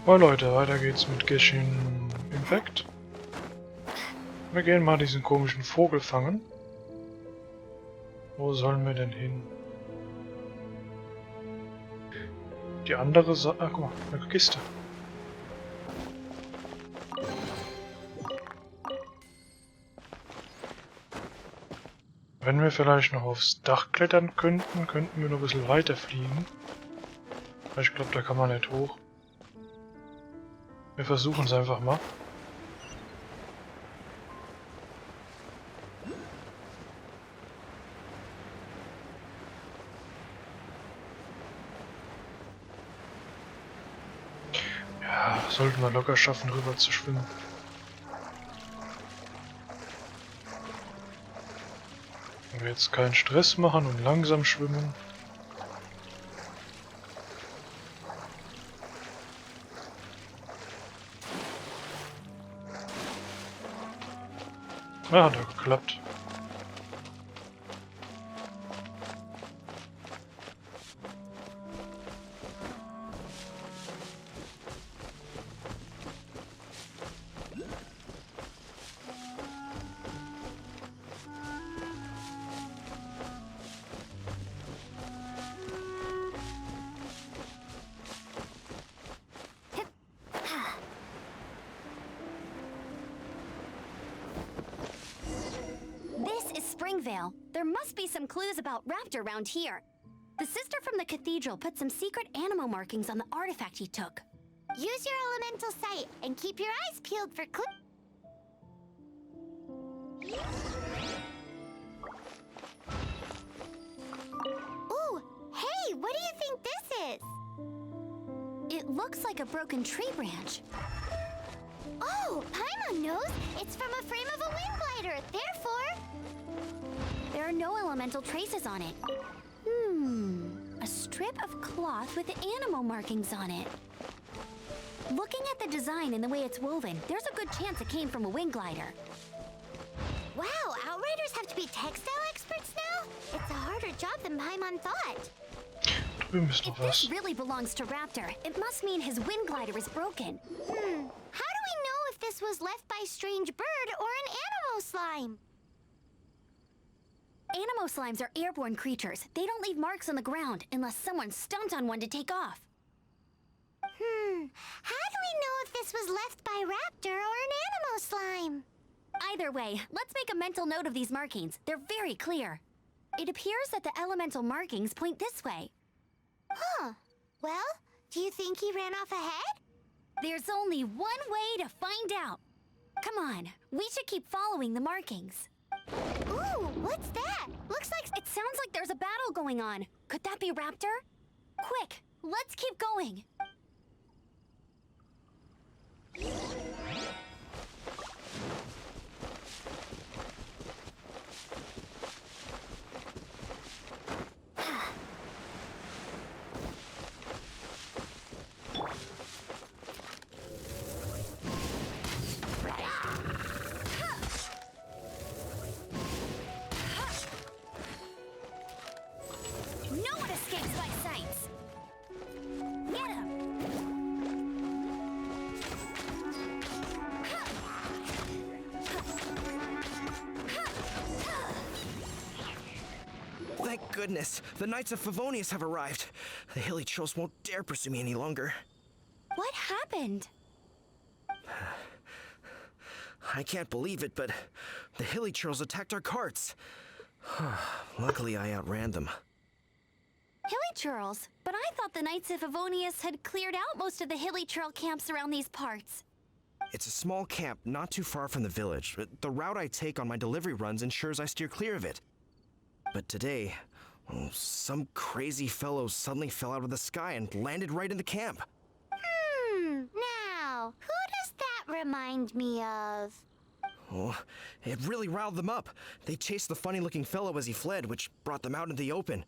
Moin Leute, weiter geht's mit Genshin Impact. Wir gehen mal diesen komischen Vogel fangen. Wo sollen wir denn hin? Die andere Seite... Ah, guck mal, eine Kiste. Wenn wir vielleicht noch aufs Dach klettern könnten, könnten wir noch ein bisschen weiter fliegen. Ich glaube, da kann man nicht hoch. Wir versuchen es einfach mal. Ja, sollten wir locker schaffen, rüber zu schwimmen. Wenn wir jetzt keinen Stress machen und langsam schwimmen. Ah, hat ja geklappt. There must be some clues about Raptor around here. The sister from the cathedral put some secret animal markings on the artifact he took. Use your elemental sight and keep your eyes peeled for clues. Ooh, hey, what do you think this is? It looks like a broken tree branch. Oh, Paimon knows. It's from a frame of a wind glider. Therefore... There are no elemental traces on it. A strip of cloth with animal markings on it. Looking at the design and the way it's woven, there's a good chance it came from a wind glider. Wow, Outriders have to be textile experts now? It's a harder job than Paimon thought. If this really belongs to Raptor, it must mean his wind glider is broken. How do we know if this was left by a strange bird or an animal slime? Animo slimes are airborne creatures. They don't leave marks on the ground unless someone stomped on one to take off. How do we know if this was left by Raptor or an animal slime? Either way, let's make a mental note of these markings. They're very clear. It appears that the elemental markings point this way. Huh. Well, do you think he ran off ahead? There's only one way to find out. Come on, we should keep following the markings. Ooh, what's that? Looks like... It sounds like there's a battle going on. Could that be Raptor? Quick, let's keep going. Thank goodness, the Knights of Favonius have arrived. The hilly trolls won't dare pursue me any longer. What happened? I can't believe it, but the hilly trolls attacked our carts. Luckily, I outran them. Hilly Churls? But I thought the Knights of Favonius had cleared out most of the hilly trail camps around these parts. It's a small camp not too far from the village. The route I take on my delivery runs ensures I steer clear of it. But today, some crazy fellow suddenly fell out of the sky and landed right in the camp. Now, who does that remind me of? Oh, it really riled them up. They chased the funny-looking fellow as he fled, which brought them out into the open.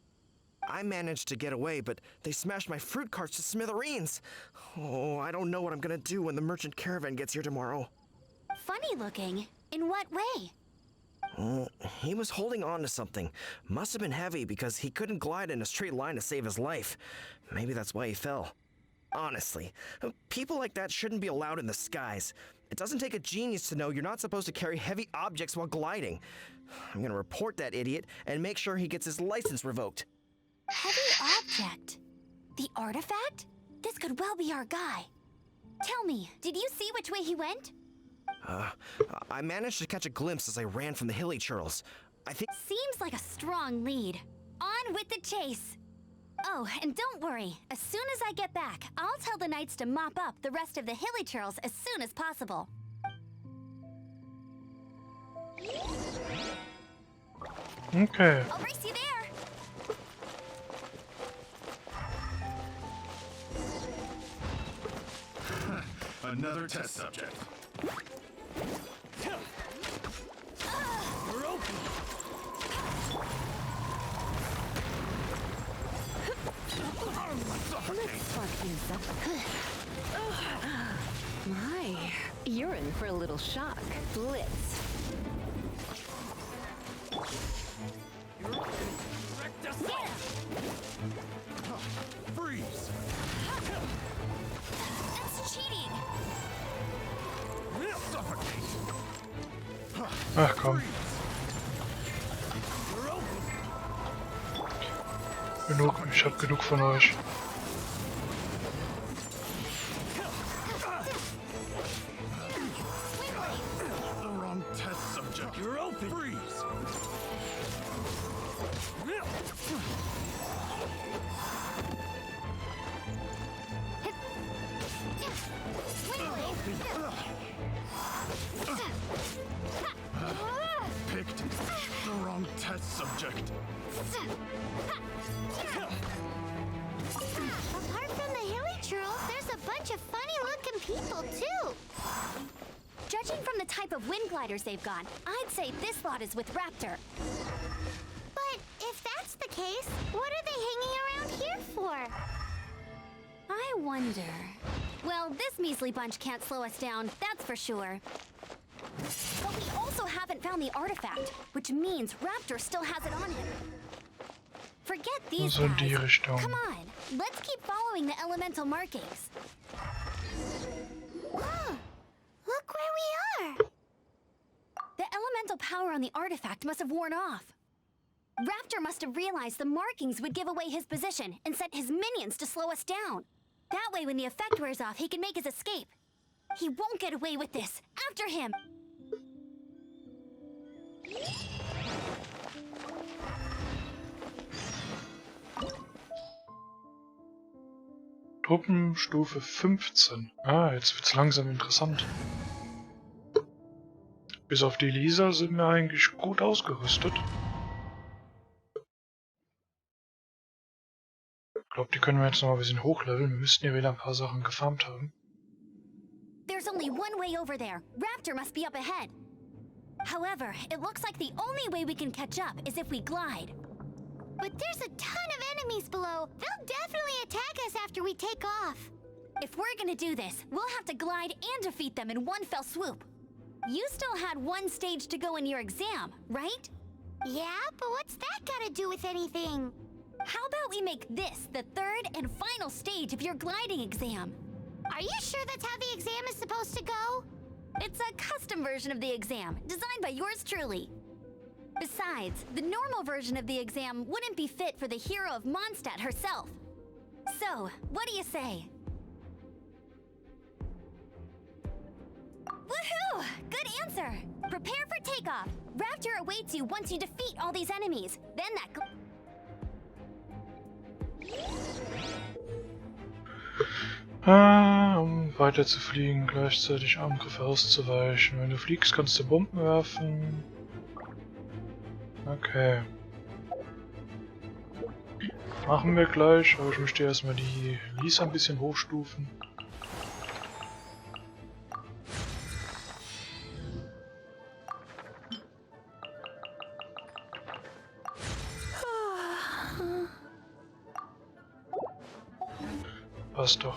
I managed to get away, but they smashed my fruit carts to smithereens. Oh, I don't know what I'm gonna do when the merchant caravan gets here tomorrow. Funny looking? In what way? He was holding on to something. Must have been heavy because he couldn't glide in a straight line to save his life. Maybe that's why he fell. Honestly, people like that shouldn't be allowed in the skies. It doesn't take a genius to know you're not supposed to carry heavy objects while gliding. I'm gonna report that idiot and make sure he gets his license revoked. Heavy object? The artifact? This could well be our guy. Tell me, did you see which way he went? I managed to catch a glimpse as I ran from the hilly churls. I think... Seems like a strong lead. On with the chase. Oh, and don't worry. As soon as I get back, I'll tell the knights to mop up the rest of the hilly churls as soon as possible. Okay. I'll race you there. Another test subject. You're open. Let's spark things up. My, you're in for a little shock. Blitz. Freeze. That's cheating. Suffocate. Ach komm. Genug, ich hab genug von euch. The wrong test subject. You're open. Freeze. Picked the wrong test subject. Apart from the hilly churls, there's a bunch of funny-looking people, too. Judging from the type of wind gliders they've got, I'd say this lot is with Raptor. But if that's the case, what are they hanging around here for? I wonder. Well, this measly bunch can't slow us down, that's for sure. But we also haven't found the artifact, which means Raptor still has it on him. Forget these So in die guys. Richtung. Come on, let's keep following the elemental markings. Huh. Look where we are. The elemental power on the artifact must have worn off. Raptor must have realized the markings would give away his position and sent his minions to slow us down. That way, when the effect wears off, he can make his escape. He won't get away with this. After him! Truppenstufe 15. Ah, jetzt wird's langsam interessant. Bis auf die Lisa sind wir eigentlich gut ausgerüstet. Ich glaube, die können wir jetzt noch mal ein bisschen hochleveln. Wir müssten ja wieder ein paar Sachen gefarmt haben. There's only one way over there. Raptor must be up ahead. However, it looks like the only way we can catch up is if we glide. But there's a ton of enemies below. They'll definitely attack us after we take off. If we're gonna do this, we'll have to glide and defeat them in one fell swoop. You still had one stage to go in your exam, right? Yeah, but what's that got to do with anything? How about we make this the third and final stage of your gliding exam? Are you sure that's how the exam is supposed to go? It's a custom version of the exam, designed by yours truly. Besides, the normal version of the exam wouldn't be fit for the hero of Mondstadt herself. So, what do you say? Woohoo! Good answer! Prepare for takeoff. Raptor awaits you once you defeat all these enemies. Then that Um weiter zu fliegen, gleichzeitig Angriffe auszuweichen. Wenn du fliegst, kannst du Bomben werfen. Okay. Machen wir gleich, aber ich möchte erstmal die Lisa ein bisschen hochstufen. Passt doch.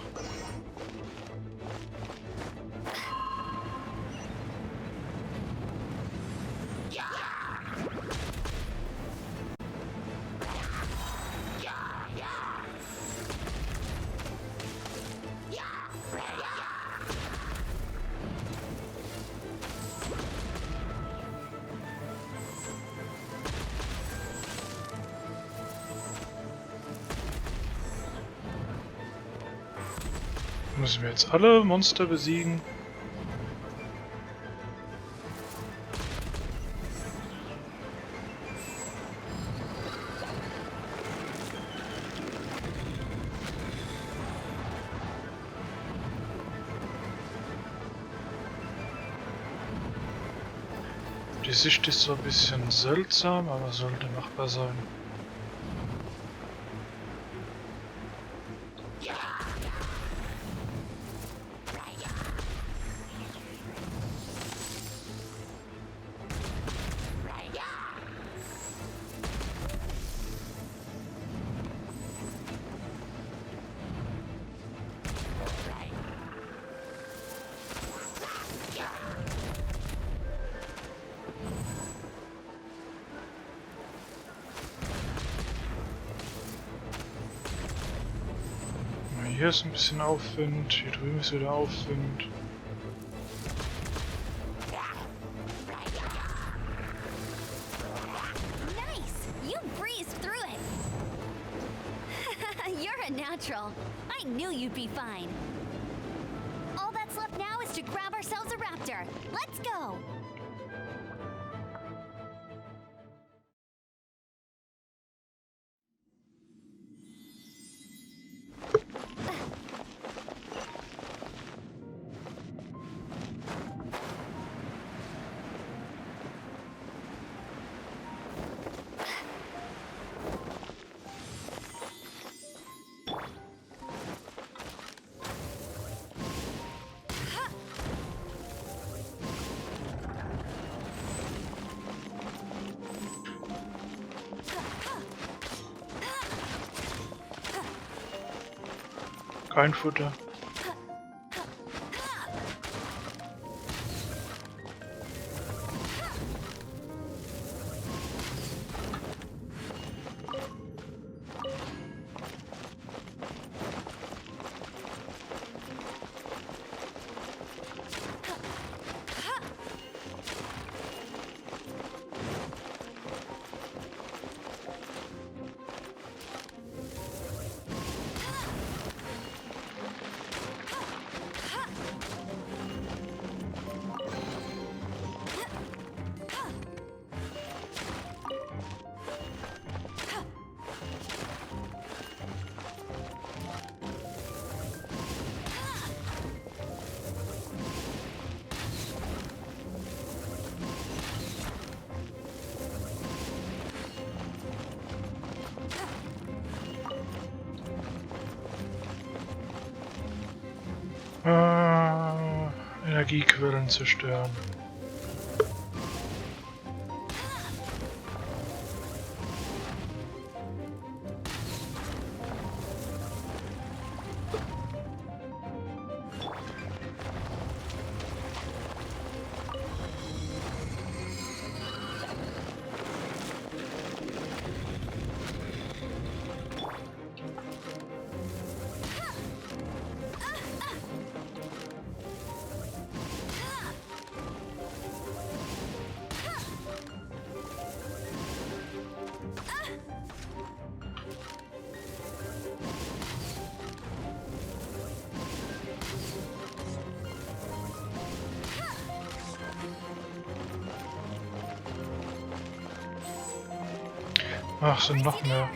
Müssen wir jetzt alle Monster besiegen? Die Sicht ist so ein bisschen seltsam, aber sollte machbar sein. Hier ist ein bisschen Aufwind, hier drüben ist wieder Aufwind. Nice! You breezed through it! You're a natural. I knew you'd be fine. All that's left now is to grab ourselves a raptor. Let's go! Kein Futter. Energiequellen zerstören. Ach, sind noch mehr.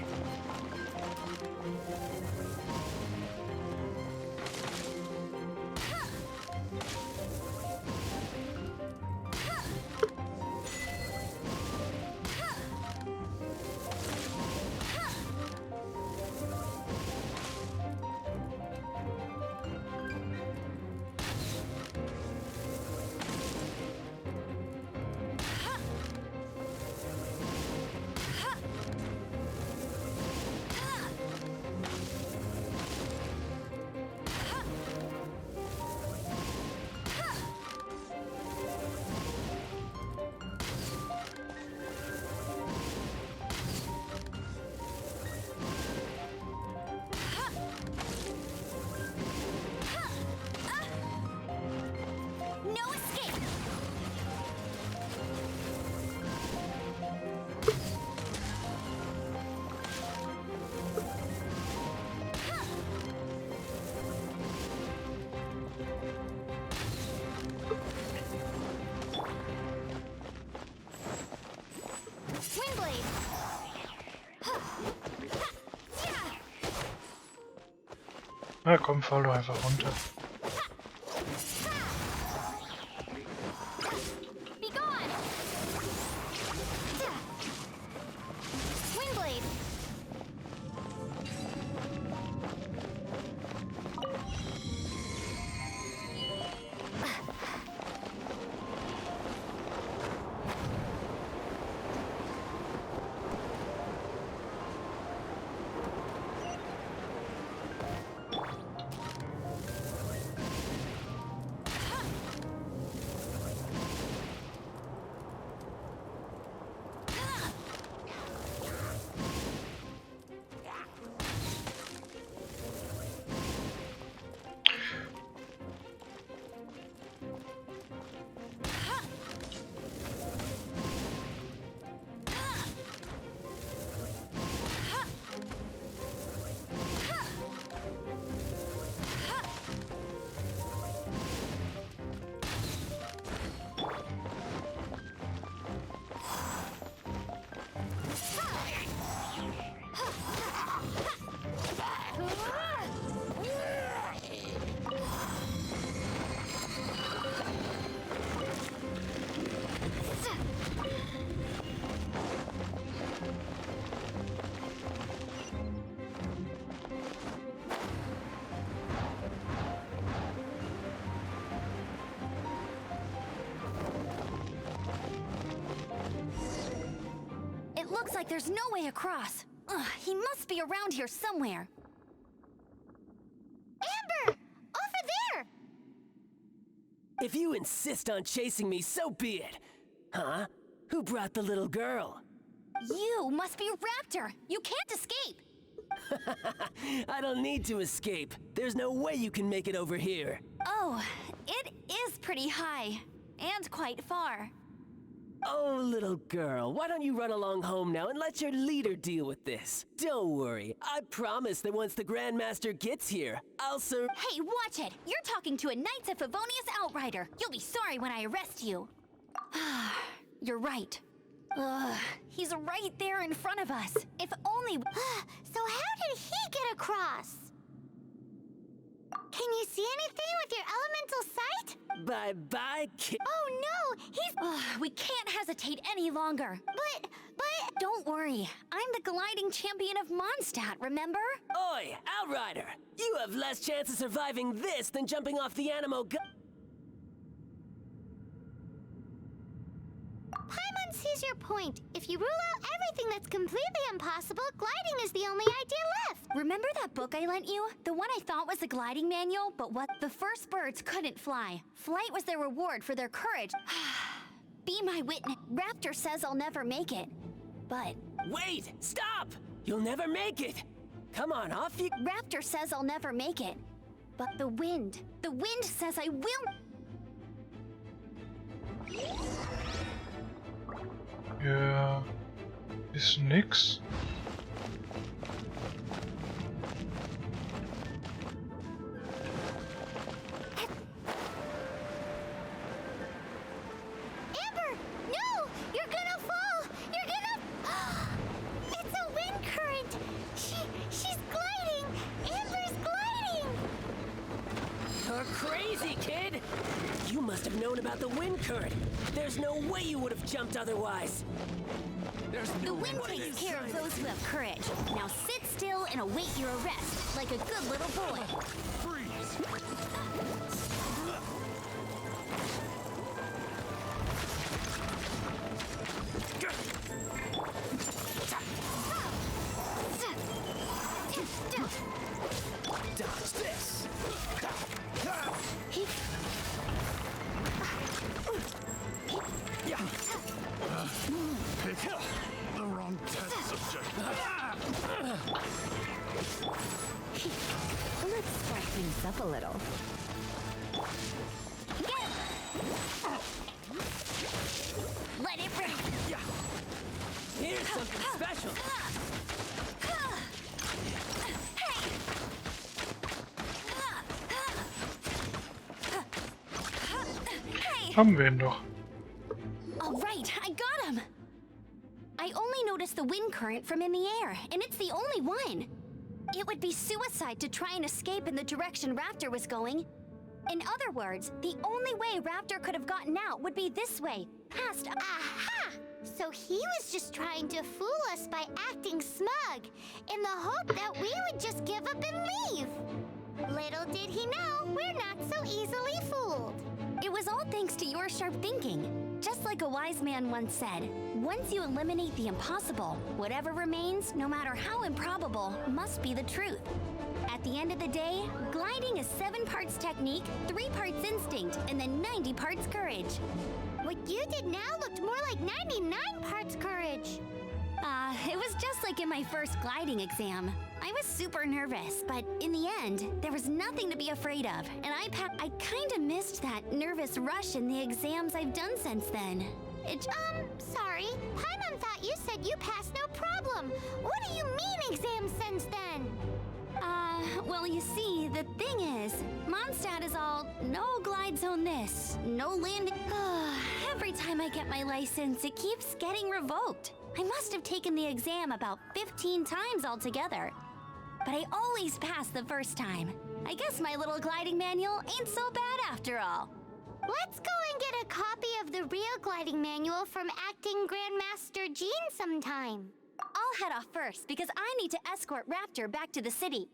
Na komm, fall doch einfach runter. Be gone! Windblade! It looks like there's no way across. Ugh, he must be around here somewhere. Amber! Over there! If you insist on chasing me, so be it. Huh? Who brought the little girl? You must be Raptor. You can't escape. I don't need to escape. There's no way you can make it over here. Oh, it is pretty high. And quite far. Oh, little girl, why don't you run along home now and let your leader deal with this? Don't worry, I promise that once the Grandmaster gets here, I'll serve— Hey, watch it! You're talking to a Knights of Favonius outrider. You'll be sorry when I arrest you. You're right. He's right there in front of us. If only— So how did he get across? Can you see anything with your elemental sight? Bye-bye, kid. Oh no, he's— we can't hesitate any longer. But— Don't worry. I'm the gliding champion of Mondstadt, remember? Oi, Outrider! You have less chance of surviving this than jumping off the Paimon sees your point. If you rule out everything that's completely impossible, gliding is the only idea left. Remember that book I lent you? The one I thought was the gliding manual, but what? The first birds couldn't fly. Flight was their reward for their courage. Be my witness. Raptor says I'll never make it. But Wait! Stop! You'll never make it! Come on, off you— Raptor says I'll never make it. But the wind says I will. Ja, ist nix. Amber, no! You're gonna fall! You're gonna— It's a wind current! She's gliding! Amber's gliding! You're crazy, kid! You must have known about the wind current. There's no way you would have jumped otherwise. The wind takes care of those who have courage. Now sit still and await your arrest, like a good little boy. Dodge this! Pick the wrong test subject. Let's spice things up a little. Let it rip. Here's something special. Haben wir ihn doch. All right, I got him. I only noticed the wind current from in the air, and it's the only one. It would be suicide to try and escape in the direction Raptor was going. In other words, the only way Raptor could have gotten out would be this way, past. Aha! So he was just trying to fool us by acting smug, in the hope that we would just give up and leave. Little did he know, we're not so easily fooled. It was all thanks to your sharp thinking. Just like a wise man once said, once you eliminate the impossible, whatever remains, no matter how improbable, must be the truth. At the end of the day, gliding is 7 parts technique, 3 parts instinct, and then 90 parts courage. What you did now looked more like 99 parts courage. It was just like in my first gliding exam. I was super nervous, but in the end, there was nothing to be afraid of, and I kinda missed that nervous rush in the exams I've done since then. Sorry. Paimon thought you said you passed no problem. What do you mean exam since then? Well, you see, the thing is, Mondstadt is all, no glide zone this, no landing. Every time I get my license, it keeps getting revoked. I must have taken the exam about 15 times altogether. But I always pass the first time. I guess my little gliding manual ain't so bad after all. Let's go and get a copy of the real gliding manual from Acting Grandmaster Jean sometime. I'll head off first because I need to escort Raptor back to the city.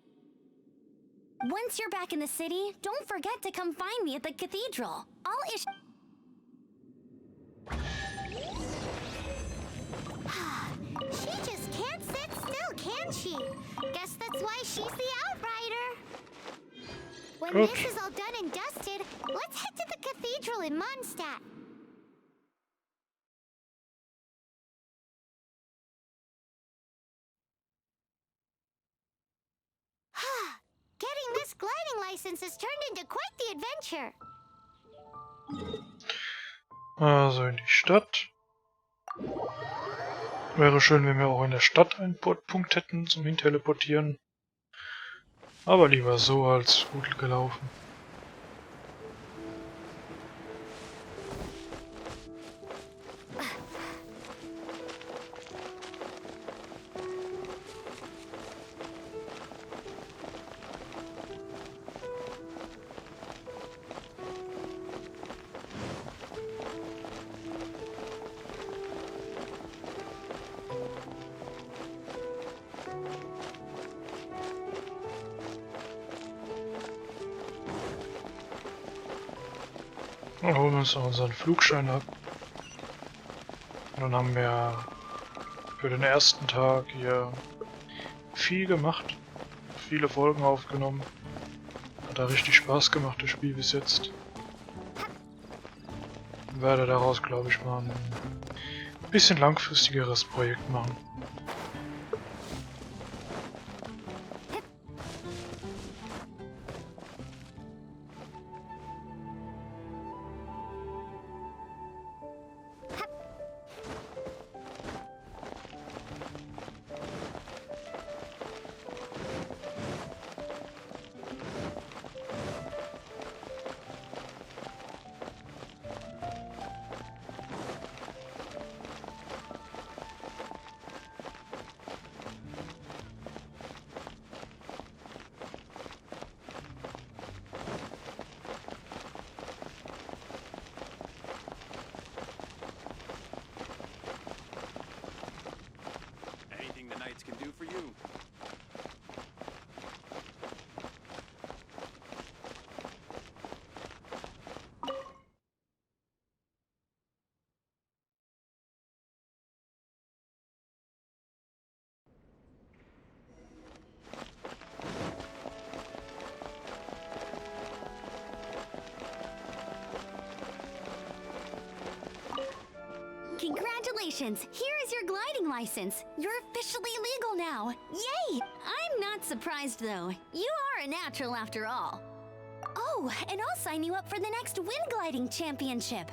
Once you're back in the city, don't forget to come find me at the cathedral. I'll issue... She just can't sit still, can she? Guess that's why she's the outrider. When this is all done and dusted, let's head to the cathedral in Mondstadt. Getting this gliding license has turned into quite the adventure. Also in die Stadt. Wäre schön, wenn wir auch in der Stadt einen Punkt hätten zum Hinteleportieren. Aber lieber so als gut gelaufen. Dann holen wir uns noch unseren Flugschein ab. Und dann haben wir für den ersten Tag hier viel gemacht. Viele Folgen aufgenommen. Hat da richtig Spaß gemacht, das Spiel bis jetzt. Ich werde daraus, glaube ich, mal ein bisschen langfristigeres Projekt machen. Can do for you. Congratulations! Here is your gliding license. You're officially legal now. Yay! I'm not surprised though. You are a natural after all. Oh, and I'll sign you up for the next wind gliding championship.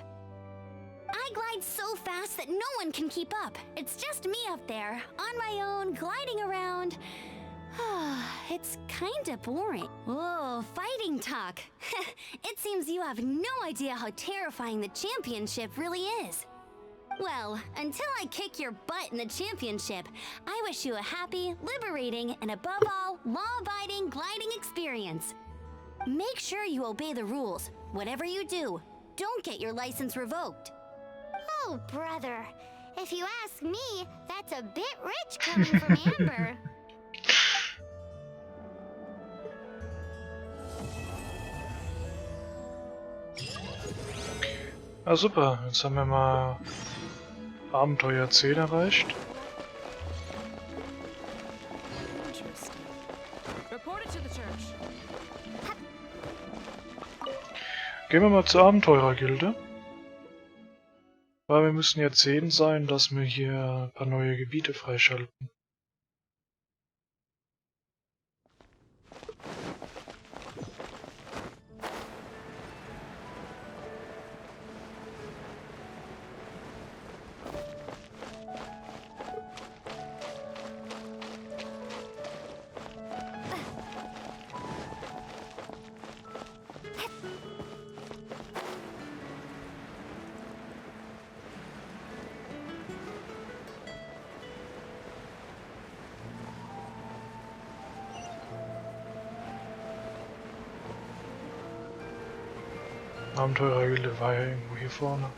I glide so fast that no one can keep up. It's just me up there, on my own, gliding around. It's kinda boring. Whoa, fighting talk. It seems you have no idea how terrifying the championship really is. Well, until I kick your butt in the championship, I wish you a happy, liberating, and above all, law-abiding gliding experience. Make sure you obey the rules. Whatever you do, don't get your license revoked. Oh, brother. If you ask me, that's a bit rich coming from Amber. Ah, super. Jetzt haben wir mal Abenteuer 10 erreicht. Gehen wir mal zur Abenteurergilde. Weil wir müssen jetzt 10 sein, dass wir hier ein paar neue Gebiete freischalten. Abenteurergilde war ja irgendwo hier vorne.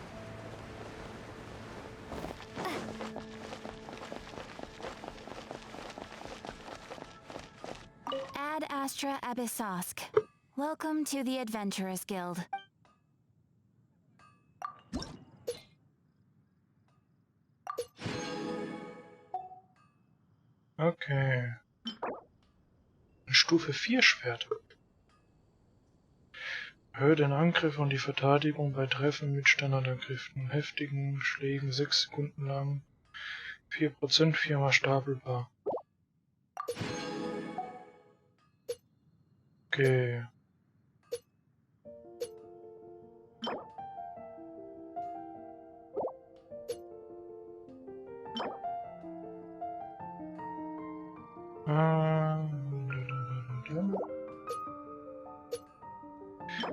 Ad Astra Abyssosk. Welcome to the Adventurers Guild. Okay. Ein Stufe 4 Schwert. Erhöhe den Angriff und die Verteidigung bei Treffen mit Standardangriffen. Heftigen Schlägen 6 Sekunden lang. 4% viermal stapelbar. Okay.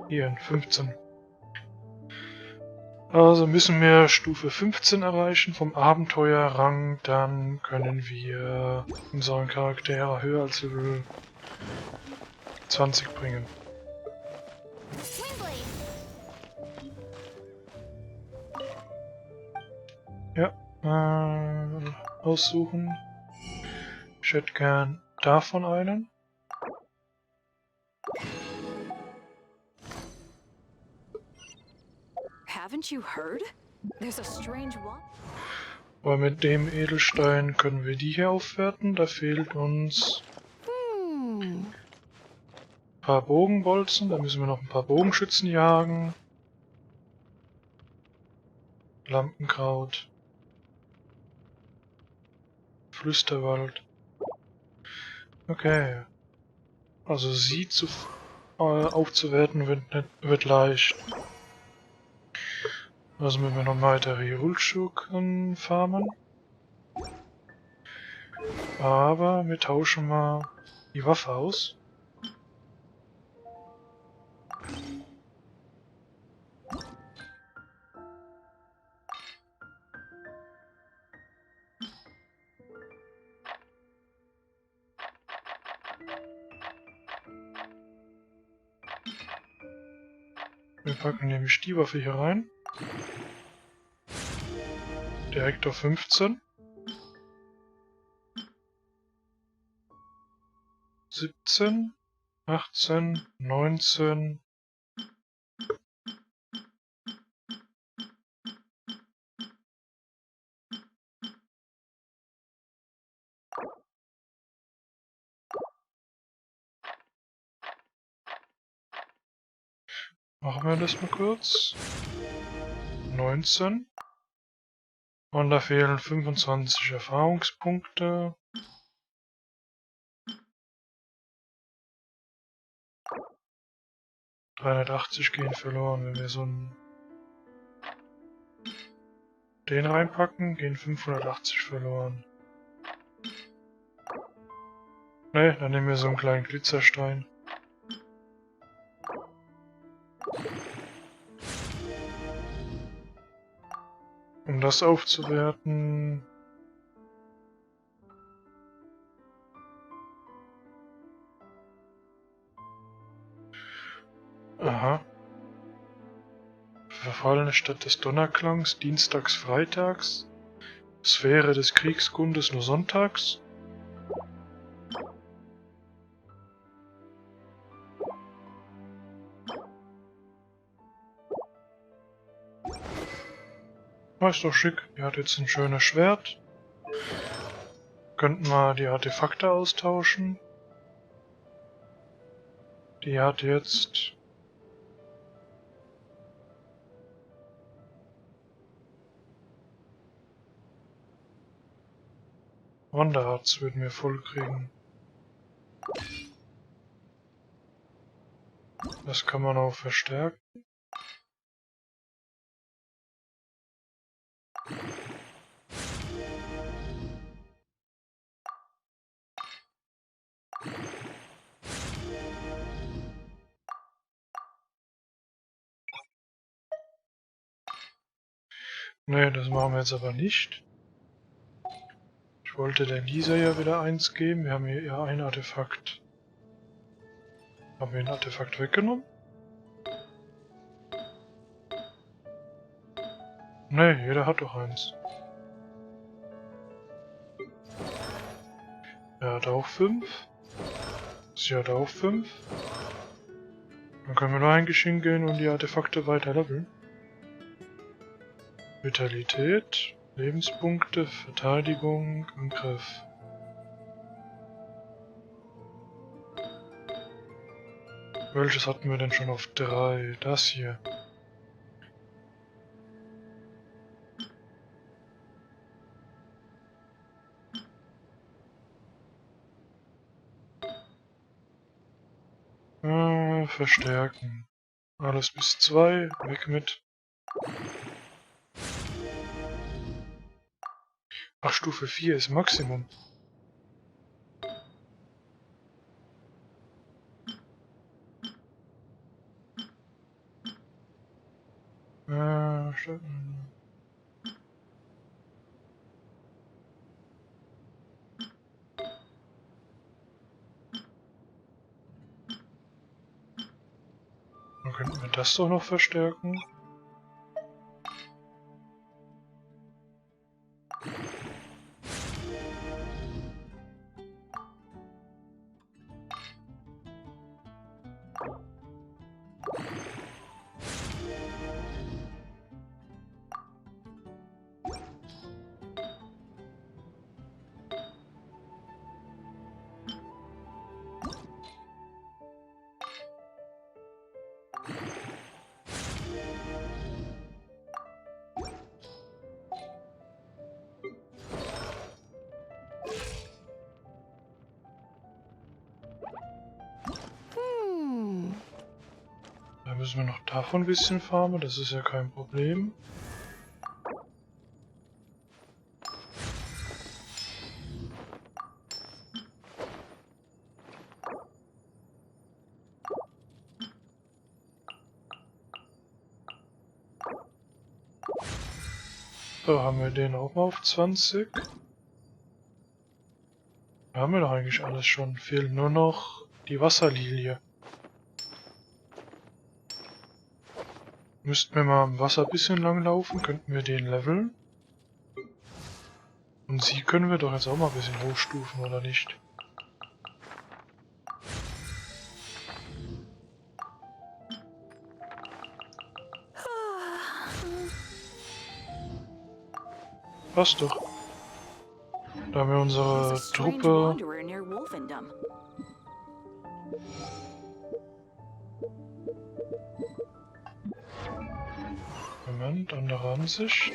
Hier, 15. Also müssen wir Stufe 15 erreichen vom Abenteuerrang, dann können wir unseren Charakter höher als Level 20 bringen. Ja, aussuchen. Ich hätte gern davon einen. Haven't you heard? There's a strange one. Aber mit dem Edelstein können wir die hier aufwerten. Da fehlt uns ein paar Bogenbolzen. Da müssen wir noch ein paar Bogenschützen jagen. Lampenkraut. Flüsterwald. Okay. Also sie aufzuwerten wird leicht. Also müssen wir noch weitere Hulschurken farmen. Aber wir tauschen mal die Waffe aus. Wir packen nämlich die Waffe hier rein. Direkt auf 15. 17, 18, 19. Machen wir das mal kurz. 19. Und da fehlen 25 Erfahrungspunkte. $380 gehen verloren, wenn wir so einen den reinpacken, gehen 580 verloren. Ne, dann nehmen wir so einen kleinen Glitzerstein. Um das aufzuwerten. Aha. Verfallene Stadt des Donnerklangs, dienstags, freitags. Sphäre des Kriegskundes nur sonntags. Ist doch schick. Die hat jetzt ein schönes Schwert. Könnten wir die Artefakte austauschen. Die hat jetzt... Wanderharz würden wir voll kriegen. Das kann man auch verstärken. Nee, das machen wir jetzt aber nicht. Ich wollte der Lisa ja wieder eins geben. Wir haben hier ja ein Artefakt. Haben wir ein Artefakt weggenommen? Nee, jeder hat doch eins. Er hat auch 5. Sie hat auch 5. Dann können wir nur eigentlich hingehen und die Artefakte weiter leveln. Vitalität, Lebenspunkte, Verteidigung, Angriff. Welches hatten wir denn schon auf 3? Das hier. Verstärken. Alles bis 2, weg mit. Ach, Stufe 4 ist Maximum. Dann könnten wir das doch noch verstärken. Da müssen wir noch davon ein bisschen farmen, das ist ja kein Problem. So, haben wir den auch mal auf 20. Da haben wir doch eigentlich alles schon. Fehlt nur noch die Wasserlilie. Müssten wir mal am Wasser ein bisschen lang laufen, könnten wir den leveln. Und sie können wir doch jetzt auch mal ein bisschen hochstufen, oder nicht? Passt doch. Da haben wir unsere Truppe. Moment, andere Ansicht.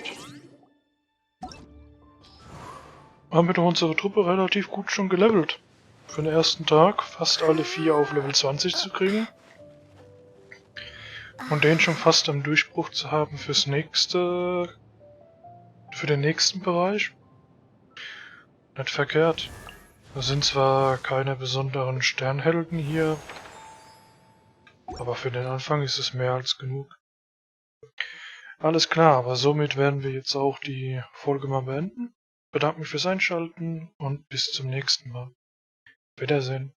Haben wir doch unsere Truppe relativ gut schon gelevelt. Für den ersten Tag fast alle 4 auf Level 20 zu kriegen. Und den schon fast am Durchbruch zu haben fürs nächste... für den nächsten Bereich. Nicht verkehrt. Das sind zwar keine besonderen Sternhelden hier, aber für den Anfang ist es mehr als genug. Alles klar, aber somit werden wir jetzt auch die Folge mal beenden. Bedanke mich fürs Einschalten und bis zum nächsten Mal. Wiedersehen.